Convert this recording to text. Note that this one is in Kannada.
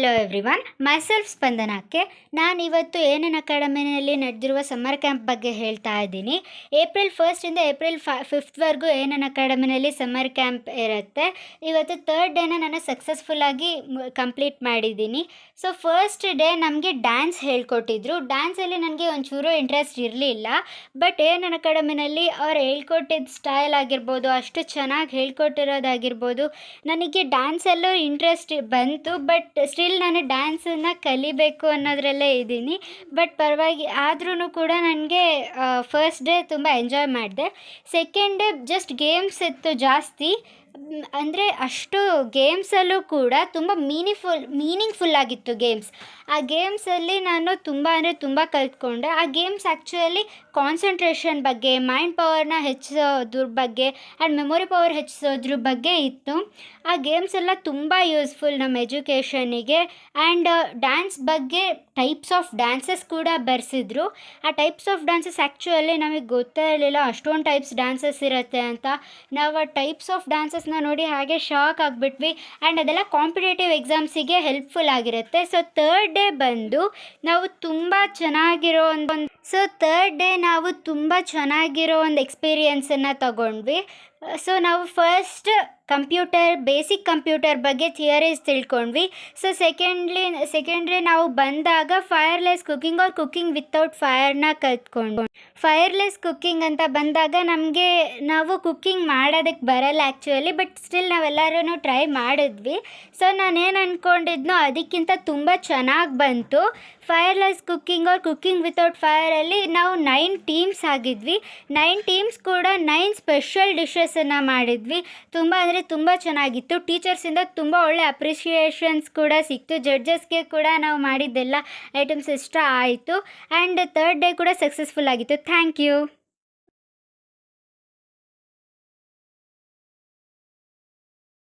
ಹಲೋ ಎವ್ರಿವನ್, ಮೈಸೆಲ್ಫ್ ಸ್ಪಂದನಕ್ಕೆ ನಾನಿವತ್ತು ಎಎನ್ಎನ್ ಅಕಾಡೆಮಿನಲ್ಲಿ ನಡೆದಿರುವ ಸಮ್ಮರ್ ಕ್ಯಾಂಪ್ ಬಗ್ಗೆ ಹೇಳ್ತಾ ಇದ್ದೀನಿ. ಏಪ್ರಿಲ್ 1 ಏಪ್ರಿಲ್ 5ವರೆಗೂ ಎಎನ್ಎನ್ ಅಕಾಡೆಮಿನಲ್ಲಿ ಸಮ್ಮರ್ ಕ್ಯಾಂಪ್ ಇರುತ್ತೆ. ಇವತ್ತು 3rd ಡೇನ ನಾನು ಸಕ್ಸಸ್ಫುಲ್ಲಾಗಿ ಕಂಪ್ಲೀಟ್ ಮಾಡಿದ್ದೀನಿ. ಸೊ ಫಸ್ಟ್ ಡೇ ನಮಗೆ ಡ್ಯಾನ್ಸ್ ಹೇಳ್ಕೊಟ್ಟಿದ್ರು. ಡ್ಯಾನ್ಸಲ್ಲಿ ನನಗೆ ಒಂಚೂರು ಇಂಟ್ರೆಸ್ಟ್ ಇರಲಿಲ್ಲ, ಬಟ್ ಎಎನ್ಎನ್ ಅಕಾಡೆಮಿನಲ್ಲಿ ಅವ್ರು ಹೇಳ್ಕೊಟ್ಟಿದ್ದ ಸ್ಟೈಲ್ ಆಗಿರ್ಬೋದು, ಅಷ್ಟು ಚೆನ್ನಾಗಿ ಹೇಳ್ಕೊಟ್ಟಿರೋದಾಗಿರ್ಬೋದು, ನನಗೆ ಡ್ಯಾನ್ಸಲ್ಲೂ ಇಂಟ್ರೆಸ್ಟ್ ಬಂತು. ಬಟ್ ಸ್ಟಿಲ್ ನಾನು ಡ್ಯಾನ್ಸನ್ನು ಕಲಿಬೇಕು ಅನ್ನೋದ್ರಲ್ಲೇ ಇದ್ದೀನಿ. ಬಟ್ ಆದ್ರೂ ಕೂಡ ನನಗೆ ಫಸ್ಟ್ ಡೇ ತುಂಬ ಎಂಜಾಯ್ ಮಾಡಿದೆ. ಸೆಕೆಂಡ್ ಡೇ ಜಸ್ಟ್ ಗೇಮ್ಸ್ ಇತ್ತು ಜಾಸ್ತಿ, ಅಂದರೆ ಅಷ್ಟು ಗೇಮ್ಸಲ್ಲೂ ಕೂಡ ತುಂಬ ಮೀನಿಂಗ್ಫುಲ್ ಆಗಿತ್ತು ಗೇಮ್ಸ್. ಆ ಗೇಮ್ಸಲ್ಲಿ ನಾನು ತುಂಬ ಕಲಿತ್ಕೊಂಡೆ. ಆ ಗೇಮ್ಸ್ ಆ್ಯಕ್ಚುಲಿ ಕಾನ್ಸಂಟ್ರೇಷನ್ ಬಗ್ಗೆ, ಮೈಂಡ್ ಪವರ್ನ ಹೆಚ್ಚಿಸೋದ್ರ ಬಗ್ಗೆ ಆ್ಯಂಡ್ ಮೆಮೊರಿ ಪವರ್ ಹೆಚ್ಚಿಸೋದ್ರ ಬಗ್ಗೆ ಇತ್ತು. ಆ ಗೇಮ್ಸ್ ಎಲ್ಲ ತುಂಬ ಯೂಸ್ಫುಲ್ ನಮ್ಮ ಎಜುಕೇಷನಿಗೆ. ಆ್ಯಂಡ್ ಡ್ಯಾನ್ಸ್ ಬಗ್ಗೆ ಟೈಪ್ಸ್ ಆಫ್ ಡ್ಯಾನ್ಸಸ್ ಕೂಡ ಬರೆಸಿದ್ರು. ಆ ಟೈಪ್ಸ್ ಆಫ್ ಡ್ಯಾನ್ಸಸ್ ಆ್ಯಕ್ಚುಲಿ ನಮಗೆ ಗೊತ್ತೇ ಇರಲಿಲ್ಲ ಅಷ್ಟೊಂದು ಟೈಪ್ಸ್ ಡ್ಯಾನ್ಸಸ್ ಇರುತ್ತೆ ಅಂತ. ನಾವು ಆ ಟೈಪ್ಸ್ ಆಫ್ ಡ್ಯಾನ್ಸಸ್ನ ನೋಡಿ ಹಾಗೆ ಶಾಕ್ ಆಗಿಬಿಟ್ವಿ. ಆ್ಯಂಡ್ ಅದೆಲ್ಲ ಕಾಂಪಿಟೇಟಿವ್ ಎಕ್ಸಾಮ್ಸಿಗೆ ಹೆಲ್ಪ್ಫುಲ್ ಆಗಿರುತ್ತೆ. ಸೊ ಥರ್ಡ್ ಡೇ ಬಂದು ನಾವು ತುಂಬ ಚೆನ್ನಾಗಿರೋ ಒಂದು ಎಕ್ಸ್ಪೀರಿಯನ್ಸನ್ನು ತಗೊಂಡ್ವಿ. ಸೊ ನಾವು ಫಸ್ಟ್ ಬೇಸಿಕ್ ಕಂಪ್ಯೂಟರ್ ಬಗ್ಗೆ ಥಿಯರೀಸ್ ತಿಳ್ಕೊಂಡ್ವಿ. ಸೊ ಸೆಕೆಂಡ್ಲಿ ನಾವು ಬಂದಾಗ fireless cooking or cooking without ಫೈರ್ನ ಕಲ್ತ್ಕೊಂಡು, ಫೈರ್ಲೆಸ್ ಕುಕ್ಕಿಂಗ್ ಅಂತ ಬಂದಾಗ ನಾವು ಕುಕ್ಕಿಂಗ್ ಮಾಡೋದಕ್ಕೆ ಬರಲ್ಲ ಆ್ಯಕ್ಚುಲಿ, ಬಟ್ ಸ್ಟಿಲ್ ನಾವೆಲ್ಲರೂ ಟ್ರೈ ಮಾಡಿದ್ವಿ. ಸೊ ನಾನೇನು ಅಂದ್ಕೊಂಡಿದ್ನೋ ಅದಕ್ಕಿಂತ ತುಂಬ ಚೆನ್ನಾಗಿ ಬಂತು. Fireless cooking or cooking without ಫೈರಲ್ಲಿ ನಾವು 9 ಟೀಮ್ಸ್ ಆಗಿದ್ವಿ. 9 ಟೀಮ್ಸ್ ಕೂಡ 9 ಸ್ಪೆಷಲ್ ಡಿಶಸನ್ನು ಮಾಡಿದ್ವಿ. ತುಂಬ ಚೆನ್ನಾಗಿತ್ತು. ಟೀಚರ್ಸಿಂದ ತುಂಬ ಒಳ್ಳೆ ಅಪ್ರಿಷಿಯೇಷನ್ಸ್ ಕೂಡ ಸಿಕ್ತು. ಜಡ್ಜಸ್ಗೆ ಕೂಡ ನಾವು ಮಾಡಿದ್ದೆಲ್ಲ ಐಟಮ್ಸ್ ಇಷ್ಟ ಆಯಿತು. ಆ್ಯಂಡ್ ಥರ್ಡ್ ಡೇ ಕೂಡ ಸಕ್ಸಸ್ಫುಲ್ ಆಗಿತ್ತು. Thank you.